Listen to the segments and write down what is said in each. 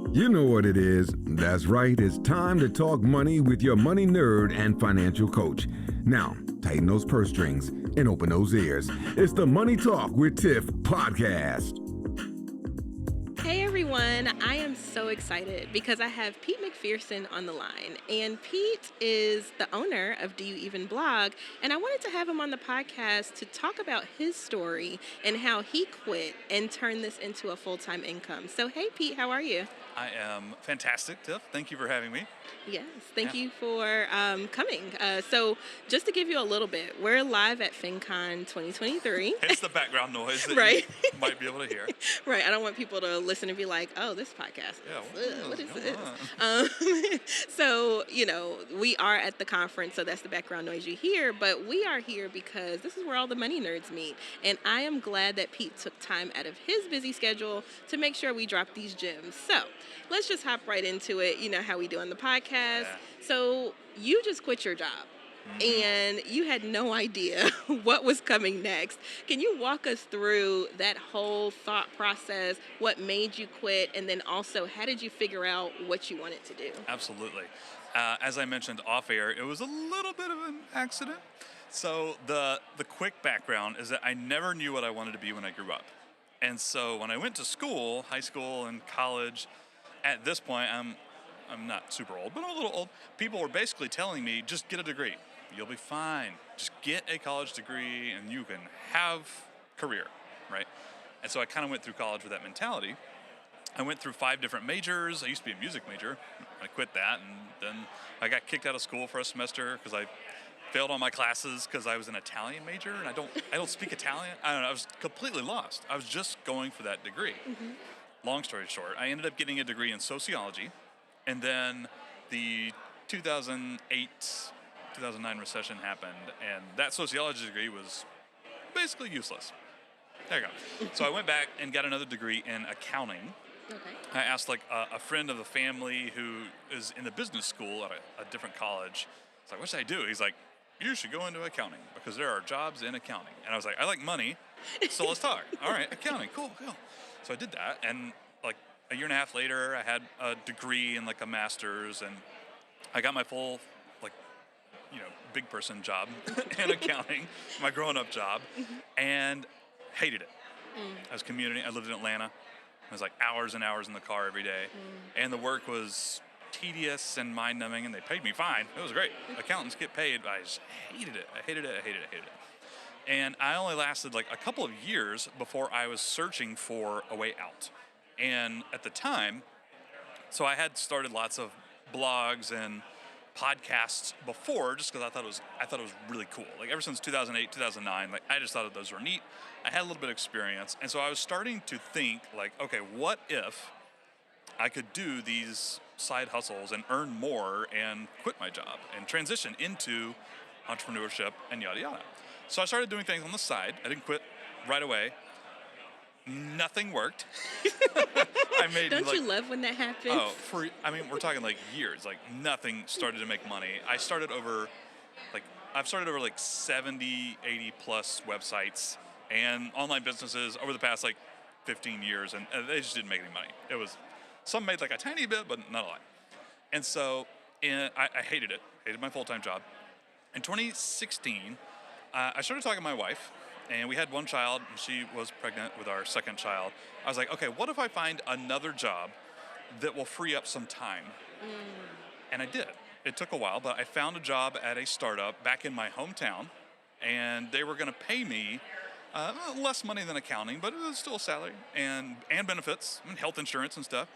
You know what it is. That's right. It's time to talk money with your money nerd and financial coach. Now, tighten those purse strings and open those ears. It's the Money Talk with Tiff podcast. Hey everyone, I am so excited because I have Pete McPherson on the line. And Pete is the owner of Do You Even Blog? And I wanted to have him on the podcast to talk about his story and how he quit and turned this into a full-time income. So hey Pete, how are you? I am fantastic, Tiff. Thank you for having me. Yes, thank you for coming. So just to give you a little bit, we're live at FinCon 2023. It's the background noise that Right. you might be able to hear. Right, I don't want people to listen and be like, oh, this podcast. Yeah, What is this? So, we are at the conference, so that's the background noise you hear, but we are here because this is where all the money nerds meet. And I am glad that Pete took time out of his busy schedule to make sure we drop these gems. So let's just hop right into it. You know how we do on the podcast. Yeah. So you just quit your job. And you had no idea what was coming next. Can you walk us through that whole thought process, what made you quit, and then also how did you figure out what you wanted to do? Absolutely. As I mentioned off air, it was a little bit of an accident. So the quick background is that I never knew what I wanted to be when I grew up. And so when I went to school, high school and college, at this point, I'm not super old, but I'm a little old. People were basically telling me, just get a degree. You'll be fine. Just get a college degree and you can have career, right? And so I kind of went through college with that mentality. I went through 5 different majors. I used to be a music major. I quit that, and then I got kicked out of school for a semester because I failed all my classes because I was an Italian major, and I don't speak Italian. I don't know. I was completely lost. I was just going for that degree. Mm-hmm. Long story short, I ended up getting a degree in sociology, and then the 2009 recession happened, and that sociology degree was basically useless. There you go. So I went back and got another degree in accounting. Okay. I asked a friend of the family who is in the business school at a different college. It's like, what should I do? He's like, you should go into accounting because there are jobs in accounting. And I was like, I like money, so let's talk. All right, accounting, cool. So I did that, and like a year and a half later, I had a degree and like a master's, and I got my full big person job in accounting, my grown-up job, and hated it. I was commuting. I lived in Atlanta. I was like hours and hours in the car every day, and the work was tedious and mind-numbing, and they paid me fine. It was great. Accountants get paid, but I just hated it. I hated it. And I only lasted like a couple of years before I was searching for a way out. And at the time, so I had started lots of blogs and podcasts before, just because I thought it was really cool. Like ever since 2008, 2009, like I just thought that those were neat. I had a little bit of experience, and so I was starting to think like, okay, what if I could do these side hustles and earn more and quit my job and transition into entrepreneurship and yada yada. So I started doing things on the side. I didn't quit right away. Nothing worked. Don't you love when that happens? Oh, we're talking like years. Like nothing started to make money. I've started over like 70, 80 plus websites and online businesses over the past like 15 years, and they just didn't make any money. Some made like a tiny bit, but not a lot. And so I hated it. Hated my full-time job. In 2016, I started talking to my wife. And we had one child, and she was pregnant with our second child. I was like, okay, what if I find another job that will free up some time? And I did. It took a while, but I found a job at a startup back in my hometown, and they were going to pay me less money than accounting, but it was still a salary and benefits and health insurance and stuff.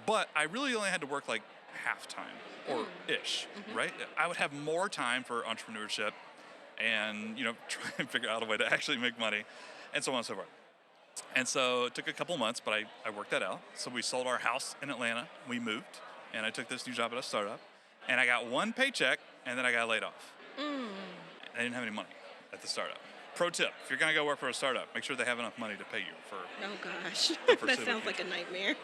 But I really only had to work like half-time or ish, right? I would have more time for entrepreneurship and try and figure out a way to actually make money, and so on and so forth. And so it took a couple months, but I worked that out. So we sold our house in Atlanta, we moved, and I took this new job at a startup, and I got one paycheck, and then I got laid off. I didn't have any money at the startup. Pro tip, if you're going to go work for a startup, make sure they have enough money to pay you for... Oh gosh, that sounds like a nightmare.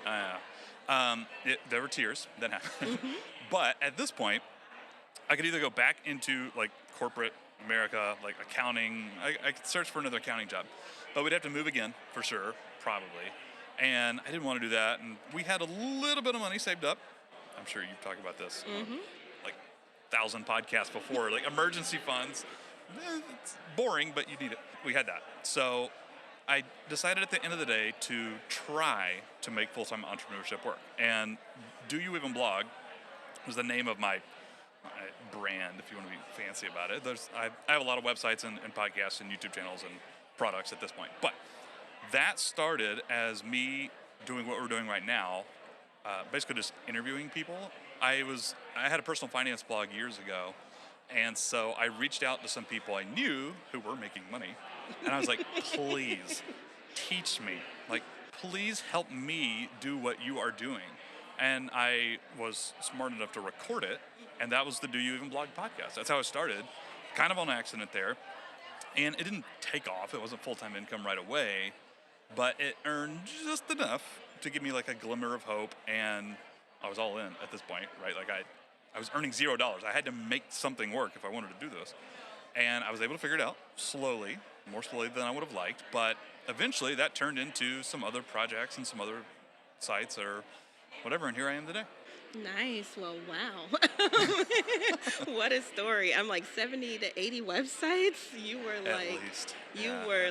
There were tears that happened. But at this point, I could either go back into like corporate America, like accounting. I could search for another accounting job, but we'd have to move again for sure, probably. And I didn't want to do that. And we had a little bit of money saved up. I'm sure you've talked about this, like 1,000 podcasts before, like emergency funds. It's boring, but you need it. We had that. So I decided at the end of the day to try to make full-time entrepreneurship work. And Do You Even Blog was the name of my brand, if you want to be fancy about it. I have a lot of websites and podcasts and YouTube channels and products at this point. But that started as me doing what we're doing right now, basically just interviewing people. I had a personal finance blog years ago, and so I reached out to some people I knew who were making money, and I was like, please teach me. Like, please help me do what you are doing. And I was smart enough to record it, and that was the Do You Even Blog podcast. That's how it started, kind of on accident there. And it didn't take off. It wasn't full-time income right away, but it earned just enough to give me like a glimmer of hope, and I was all in at this point, right? Like I was earning $0. I had to make something work if I wanted to do this. And I was able to figure it out slowly, more slowly than I would have liked, but eventually that turned into some other projects and some other sites or whatever, and here I am today. Nice. Well, wow. What a story. I'm like 70 to 80 websites. You were At least.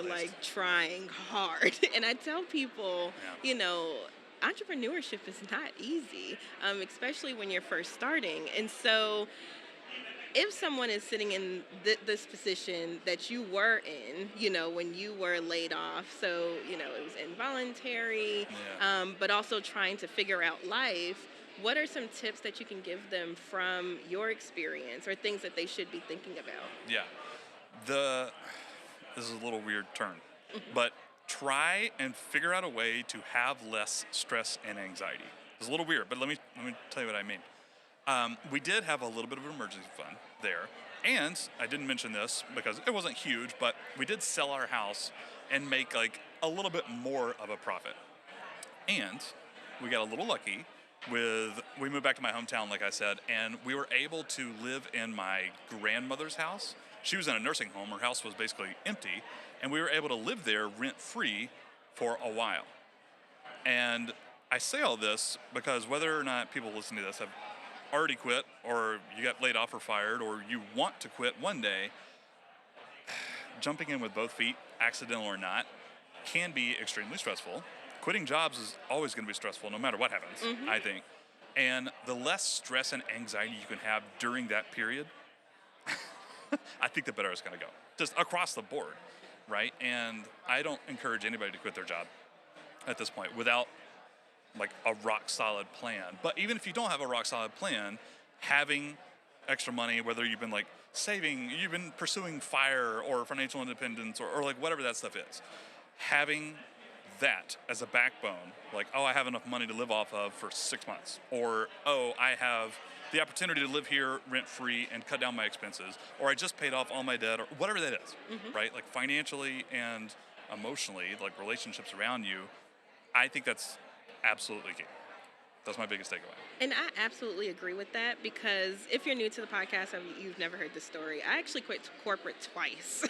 like trying hard. And I tell people, entrepreneurship is not easy, especially when you're first starting. And so if someone is sitting in this position that you were in, when you were laid off, so, it was involuntary, but also trying to figure out life, what are some tips that you can give them from your experience or things that they should be thinking about? Yeah. This is a little weird turn, but try and figure out a way to have less stress and anxiety. It's a little weird, but let me tell you what I mean. We did have a little bit of an emergency fund there, and I didn't mention this because it wasn't huge, but we did sell our house and make like a little bit more of a profit. And we got a little lucky we moved back to my hometown, like I said, and we were able to live in my grandmother's house. She was in a nursing home. Her house was basically empty, and we were able to live there rent-free for a while. And I say all this because whether or not people listening to this have already quit, or you got laid off or fired, or you want to quit one day, jumping in with both feet, accidental or not, can be extremely stressful. Quitting jobs is always going to be stressful no matter what happens, I think. And the less stress and anxiety you can have during that period, I think the better it's going to go. Just across the board, right? And I don't encourage anybody to quit their job at this point without like a rock solid plan. But even if you don't have a rock solid plan, having extra money, whether you've been like saving, you've been pursuing FIRE or financial independence or like whatever that stuff is, having that as a backbone, like, oh, I have enough money to live off of for 6 months, or, oh, I have the opportunity to live here rent-free and cut down my expenses, or I just paid off all my debt, or whatever that is, right? Like financially and emotionally, like relationships around you, I think that's absolutely key. That's my biggest takeaway. And I absolutely agree with that, because if you're new to the podcast and you've never heard the story, I actually quit corporate twice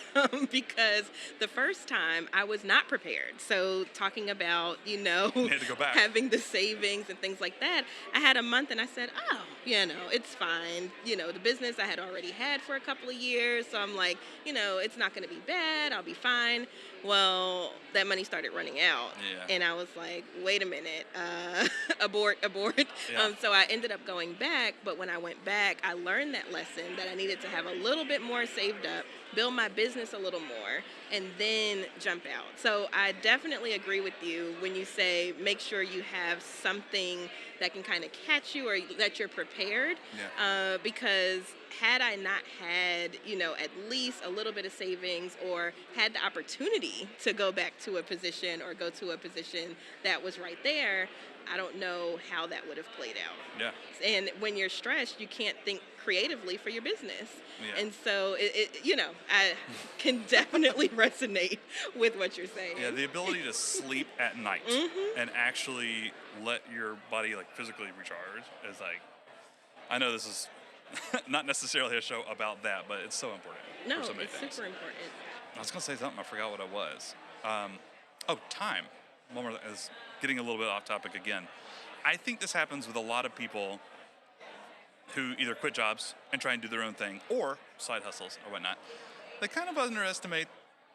because the first time I was not prepared. So talking about, You had to go back. having the savings and things like that, I had a month and I said, oh, it's fine. The business I had already had for a couple of years. So I'm like, it's not going to be bad. I'll be fine. Well, that money started running out. Yeah. And I was like, wait a minute, abort. Yeah. So I ended up going back, but when I went back, I learned that lesson that I needed to have a little bit more saved up, build my business a little more, and then jump out. So I definitely agree with you when you say make sure you have something that can kind of catch you or that you're prepared. Yeah. Because had I not had, at least a little bit of savings or had the opportunity to go back to a position or go to a position that was right there, I don't know how that would have played out. Yeah. And when you're stressed, you can't think creatively for your business. Yeah. And so, I can definitely resonate with what you're saying. Yeah, the ability to sleep at night and actually let your body like physically recharge is like, I know this is not necessarily a show about that, but it's so important. No, for so many it's things. super important. I was going to say something, I forgot what it was. Time. One more thing is getting a little bit off topic again. I think this happens with a lot of people who either quit jobs and try and do their own thing or side hustles or whatnot. They kind of underestimate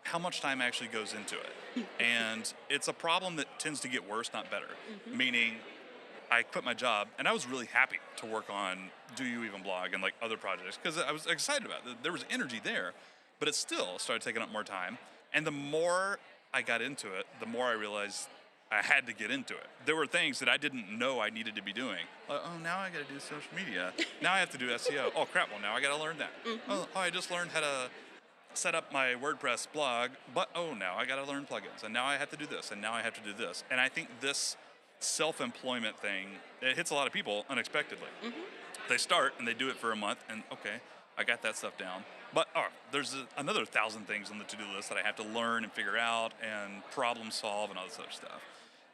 how much time actually goes into it. And it's a problem that tends to get worse, not better. Meaning, I quit my job and I was really happy to work on Do You Even Blog and like other projects because I was excited about it. There was energy there, but it still started taking up more time. And the more I got into it, the more I realized I had to get into it. There were things that I didn't know I needed to be doing. Like, oh, now I got to do social media. Now I have to do SEO. Oh, crap. Well, now I got to learn that. Oh, I just learned how to set up my WordPress blog, but oh, now I got to learn plugins. And now I have to do this. And now I have to do this. And I think this self-employment thing, it hits a lot of people unexpectedly. They start and they do it for a month and okay, I got that stuff down. But there's another 1,000 things on the to-do list that I have to learn and figure out and problem solve and all this other stuff.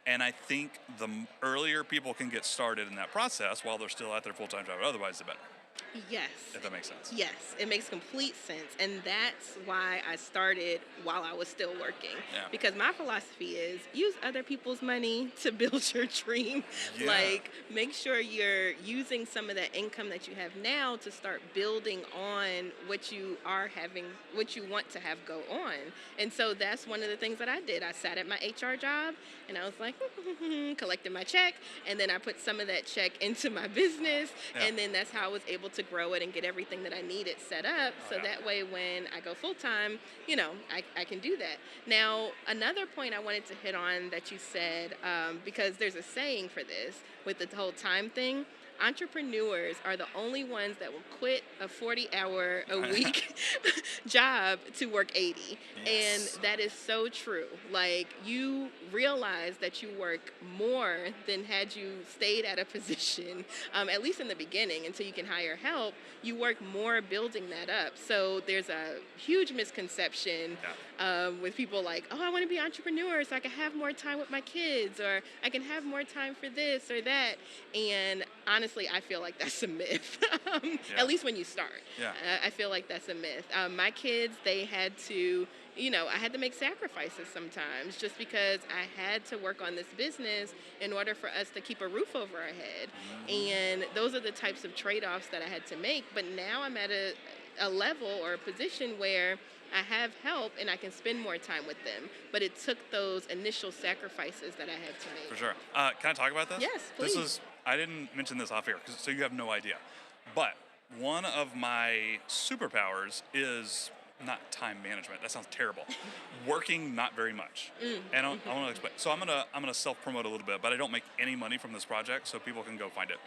And I think the earlier people can get started in that process while they're still at their full-time job, otherwise the better. Yes. If that makes sense. Yes, it makes complete sense. And that's why I started while I was still working. Yeah. Because my philosophy is use other people's money to build your dream. Yeah. Like, make sure you're using some of that income that you have now to start building on what you are having, what you want to have go on. And so that's one of the things that I did. I sat at my HR job and I was like, collected my check. And then I put some of that check into my business. Yeah. And then that's how I was able to grow it and get everything that I needed set up. So that way when I go full time, you know, I can do that. Now, another point I wanted to hit on that you said, because there's a saying for this with the whole time thing, entrepreneurs are the only ones that will quit a 40-hour-a-week job to work 80. Yes. And that is so true. Like, you realize that you work more than had you stayed at a position, at least in the beginning, until you can hire help. You work more building that up. So there's a huge misconception with people like, oh, I want to be an entrepreneur so I can have more time with my kids, or I can have more time for this or that. And honestly, I feel like that's a myth, at least when you start. Yeah. I feel like that's a myth. My kids, they had to, I had to make sacrifices sometimes just because I had to work on this business in order for us to keep a roof over our head. And those are the types of trade-offs that I had to make. But now I'm at a level or a position where I have help and I can spend more time with them. But it took those initial sacrifices that I had to make. For sure. Can I talk about this? Yes, please. I didn't mention this off air, so you have no idea. But one of my superpowers is not time management. That sounds terrible. Working not very much. And I want to explain. So I'm gonna self-promote a little bit, but I don't make any money from this project, so people can go find it.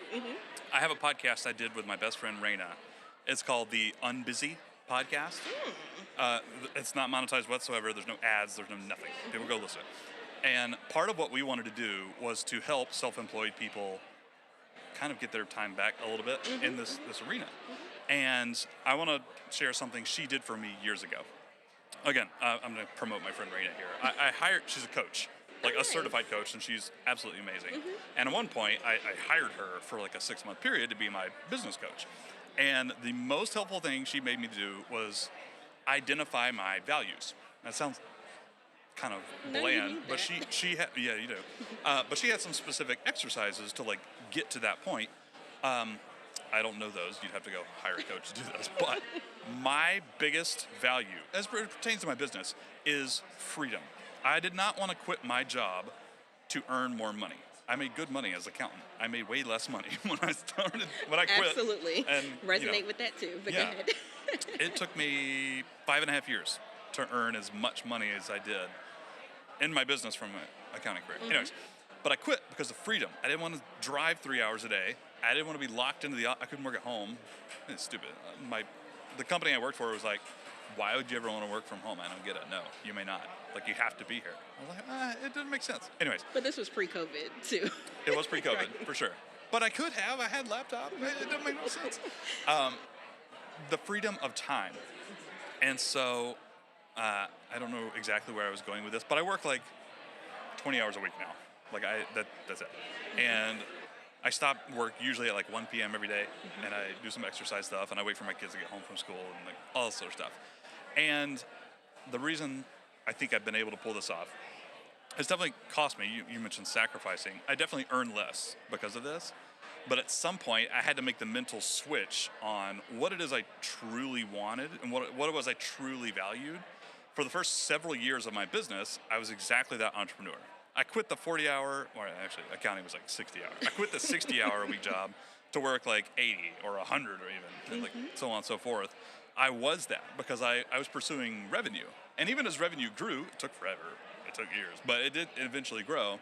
I have a podcast I did with my best friend Raina. It's called the Unbusy Podcast. It's not monetized whatsoever. There's no ads. There's no nothing. People go listen. And part of what we wanted to do was to help self-employed people kind of get their time back a little bit in this arena. And I want to share something she did for me years ago. Again, I'm going to promote my friend Raina here. She's a coach, like a certified coach, and she's absolutely amazing. And at one point, I hired her for like a 6-month period to be my business coach. And the most helpful thing she made me do was identify my values. That sounds kind of bland, but she had, yeah, you do. But she had some specific exercises to like get to that point. I don't know those. You'd have to go hire a coach to do this. But my biggest value, as it pertains to my business, is freedom. I did not want to quit my job to earn more money. I made good money as an accountant. I made way less money when I quit. Absolutely. And, resonate with that too, but go ahead. It took me 5.5 years to earn as much money as I did in my business from my accounting career. Anyways, but I quit because of freedom. I didn't want to drive 3 hours a day. I didn't want to be locked into I couldn't work at home. It's stupid. The company I worked for was like, why would you ever want to work from home? I don't get it. No, you may not. Like, you have to be here. I was like, it doesn't make sense. Anyways. But this was pre-COVID, too. It was pre-COVID, for sure. But I could have. I had laptop. It doesn't make no sense. The freedom of time. And so, I don't know exactly where I was going with this, but I work like 20 hours a week now. Like, that's it. And I stop work usually at like 1 p.m. every day, and I do some exercise stuff, and I wait for my kids to get home from school and like all this sort of stuff. And the reason I think I've been able to pull this off it's definitely cost me. You mentioned sacrificing. I definitely earned less because of this. But at some point, I had to make the mental switch on what it is I truly wanted and what it was I truly valued. For the first several years of my business, I was exactly that entrepreneur. I quit the 40-hour, or actually accounting was like 60 hours. I quit the 60-hour a week job to work like 80 or 100 or even, like so on and so forth. I was that because I was pursuing revenue. And even as revenue grew, it took forever. It took years, but it did eventually grow.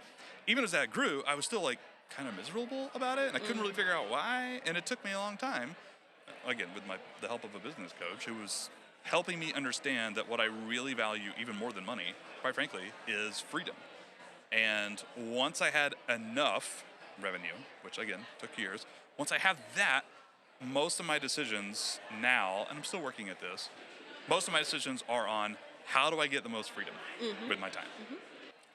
Even as that grew, I was still like kind of miserable about it, and I couldn't really figure out why. And it took me a long time, again, with the help of a business coach who was helping me understand that what I really value, even more than money, quite frankly, is freedom. And once I had enough revenue, which again took years, once I have that, most of my decisions now, and I'm still working at this, most of my decisions are on how do I get the most freedom with my time.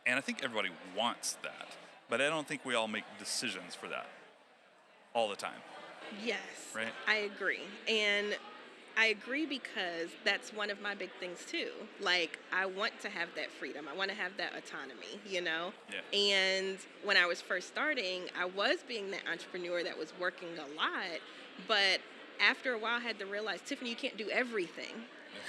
And I think everybody wants that, but I don't think we all make decisions for that all the time. Yes, right? I agree. And I agree because that's one of my big things too. Like, I want to have that freedom. I want to have that autonomy, you know? Yeah. And when I was first starting, I was being that entrepreneur that was working a lot. But after a while, I had to realize, Tiffany, you can't do everything.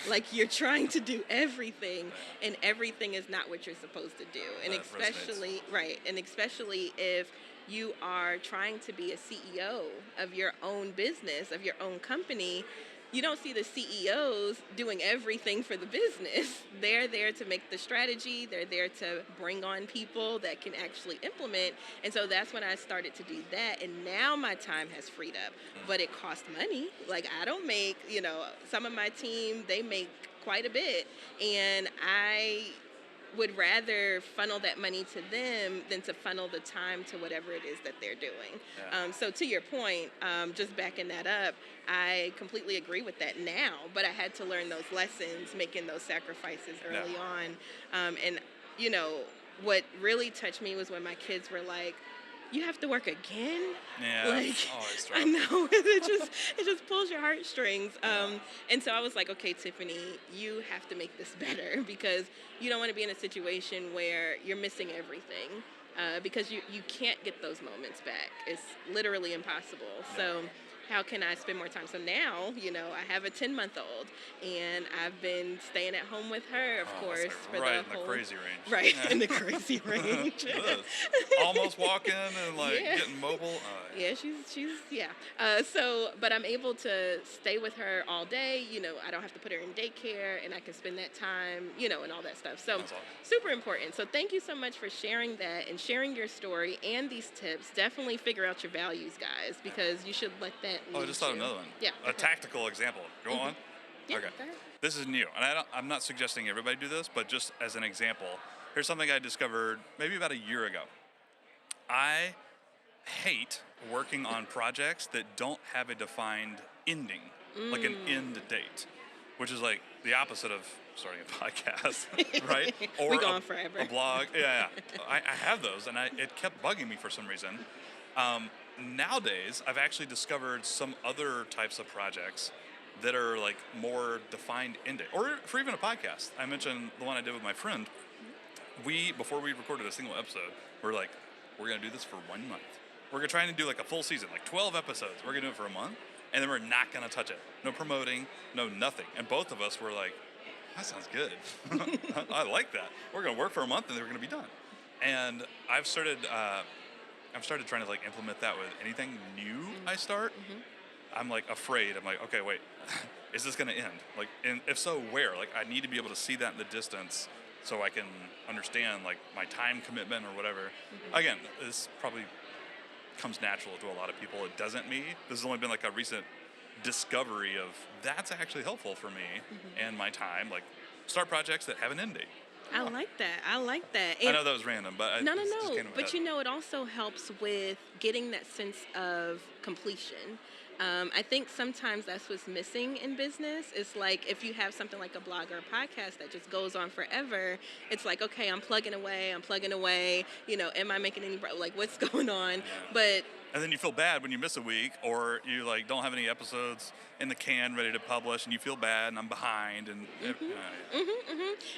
Like, you're trying to do everything, and everything is not what you're supposed to do. And That especially, right, and especially if you are trying to be a CEO of your own business, of your own company, you don't see the CEOs doing everything for the business. They're there to make the strategy. They're there to bring on people that can actually implement. And so that's when I started to do that. And now my time has freed up, but it costs money. Like, I don't make, some of my team, they make quite a bit. And I would rather funnel that money to them than to funnel the time to whatever it is that they're doing. Yeah. So to your point, just backing that up, I completely agree with that now, but I had to learn those lessons, making those sacrifices early on. And, what really touched me was when my kids were like, you have to work again? Yeah, Like, always I know, it just pulls your heartstrings. And so I was like, okay, Tiffany, you have to make this better because you don't want to be in a situation where you're missing everything because you can't get those moments back. It's literally impossible. Yeah. So how can I spend more time? So now, I have a 10-month-old, and I've been staying at home with her, of course, like for right the in whole the crazy range. right Yeah. in the crazy range. Almost walking and getting mobile. Yeah, she's but I'm able to stay with her all day. I don't have to put her in daycare, and I can spend that time, and all that stuff. So That's awesome. super important. So thank you so much for sharing that and sharing your story and these tips. Definitely figure out your values, guys, because you should let that lead I just thought of you. another one. Yeah. A tactical example. Go on. Yeah, Okay. go ahead. This is new, and I'm not suggesting everybody do this, but just as an example, here's something I discovered maybe about a year ago. I hate working on projects that don't have a defined ending, like an end date, which is like the opposite of starting a podcast, right? Or We go on forever. a blog. Yeah. I have those, and it kept bugging me for some reason. Nowadays, I've actually discovered some other types of projects that are like more defined end date, or for even a podcast. I mentioned the one I did with my friend. Before we recorded a single episode, we're like, we're gonna do this for 1 month. We're gonna try and do like a full season, like 12 episodes. We're gonna do it for a month, and then we're not gonna touch it. No promoting, no nothing. And both of us were like, that sounds good. I like that. We're gonna work for a month, and then we're gonna be done. And I've started trying to like implement that with anything new I start. I'm like afraid. I'm like, okay, wait, is this gonna end? Like, and if so, where? Like, I need to be able to see that in the distance so I can understand like my time commitment or whatever. Again, this probably comes natural to a lot of people. It doesn't me. This has only been like a recent discovery of that's actually helpful for me and my time. Like, start projects that have an end date. I like that. I know that was random, but No. it just came to my But head. it also helps with getting that sense of completion. I think sometimes that's what's missing in business. It's like if you have something like a blog or a podcast that just goes on forever, it's like, okay, I'm plugging away. Am I making any, what's going on? Yeah. But And then you feel bad when you miss a week, or you like don't have any episodes in the can ready to publish, and you feel bad, and I'm behind, and And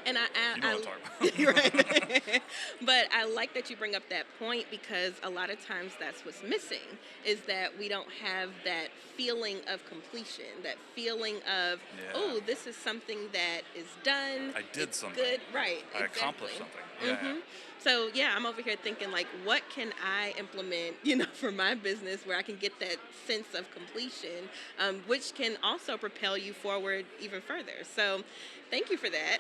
you know what I'm talking You're about. right. But I like that you bring up that point, because a lot of times that's what's missing, is that we don't have that feeling of completion, that feeling of, oh, this is something that is done. I did it's something. good, right? I exactly. accomplished something. Yeah. So yeah, I'm over here thinking like, what can I implement, for my business where I can get that sense of completion, which can also propel you forward even further. So thank you for that.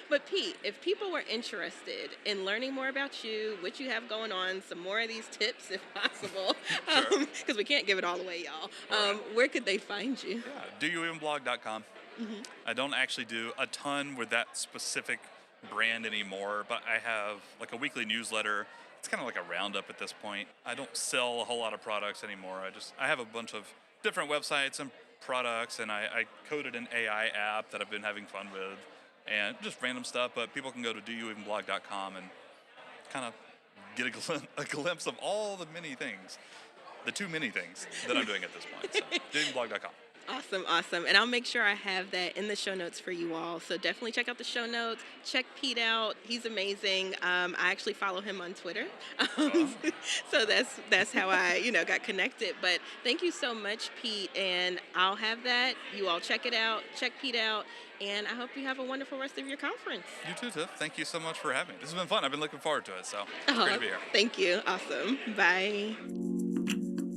But Pete, if people were interested in learning more about you, what you have going on, some more of these tips if possible, because we can't give it all away, y'all. Where could they find you? Yeah, doyouevenblog.com. I don't actually do a ton with that specific brand anymore, but I have like a weekly newsletter. It's kind of like a roundup at this point. I don't sell a whole lot of products anymore. I have a bunch of different websites and products, and I coded an AI app that I've been having fun with, and just random stuff. But people can go to doyouevenblog.com and kind of get a glimpse of all the too many things that I'm doing at this point. So doyouevenblog.com. Awesome. And I'll make sure I have that in the show notes for you all. So definitely check out the show notes. Check Pete out. He's amazing. I actually follow him on Twitter. So that's how I, got connected. But thank you so much, Pete. And I'll have that. You all check it out. Check Pete out. And I hope you have a wonderful rest of your conference. You too, Tiff. Thank you so much for having me. This has been fun. I've been looking forward to it. So it's great to be here. Thank you. Awesome. Bye.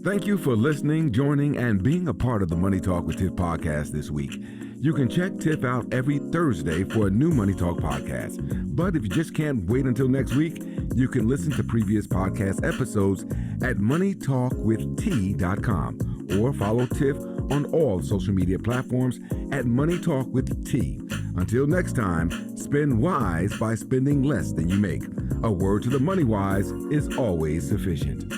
Thank you for listening, joining, and being a part of the Money Talk with Tiff podcast this week. You can check Tiff out every Thursday for a new Money Talk podcast. But if you just can't wait until next week, you can listen to previous podcast episodes at moneytalkwitht.com or follow Tiff on all social media platforms at Money Talk with T. Until next time, spend wise by spending less than you make. A word to the money wise is always sufficient.